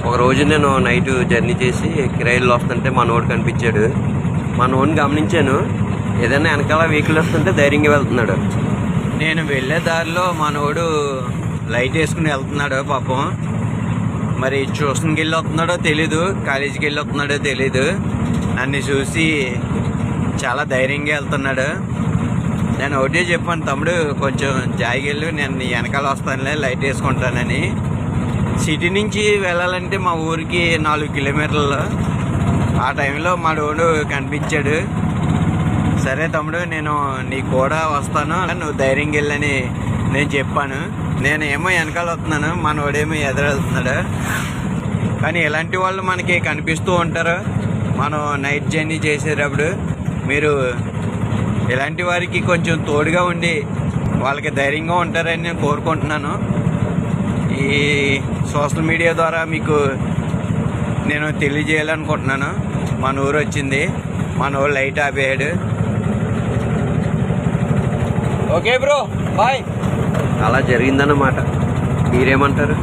ఒక రోజు నేను నైట్ జర్నీ చేసి కిరాయిల్లో వస్తుంటే మనోడు కనిపించాడు. మనోడిని గమనించాను. ఏదైనా వెనకాల వెహికల్ వస్తుంటే ధైర్యంగా వెళ్తున్నాడు. నేను వెళ్ళే దారిలో మనోడు లైట్ వేసుకుని వెళ్తున్నాడు పాపం. మరి ట్యూషన్కి వెళ్ళి వస్తున్నాడో తెలీదు, కాలేజీకి వెళ్ళి వస్తున్నాడో తెలీదు. నన్ను చూసి చాలా ధైర్యంగా వెళ్తున్నాడు. నేను ఒకటే చెప్పాను, తమ్ముడు కొంచెం జాయికి వెళ్ళు, నేను వెనకాల వస్తానులే, లైట్ వేసుకుంటానని. సిటీ నుంచి వెళ్ళాలంటే మా ఊరికి 4 కిలోమీటర్లు. ఆ టైంలో మా డోడు కనిపించాడు. సరే తమ్ముడు, నేను నీ కూడా వస్తాను, నువ్వు ధైర్యంగా వెళ్ళని నేను చెప్పాను. నేను ఏమో వెనకాల వస్తున్నాను, మనోడేమో ఎదురు వెళ్తున్నాడు. కానీ ఇలాంటి వాళ్ళు మనకి కనిపిస్తూ ఉంటారు. మనం నైట్ జర్నీ చేసేటప్పుడు మీరు ఇలాంటి వారికి కొంచెం తోడుగా ఉండి వాళ్ళకి ధైర్యంగా ఉంటారని నేను కోరుకుంటున్నాను. ఈ సోషల్ మీడియా ద్వారా మీకు నేను తెలియజేయాలనుకుంటున్నాను. మన ఊరు వచ్చింది, మన ఊరు లైట్ ఆపేయాడు. Okay bro, bye. అలా జరిగిందన్నమాట. మీరేమంటారు?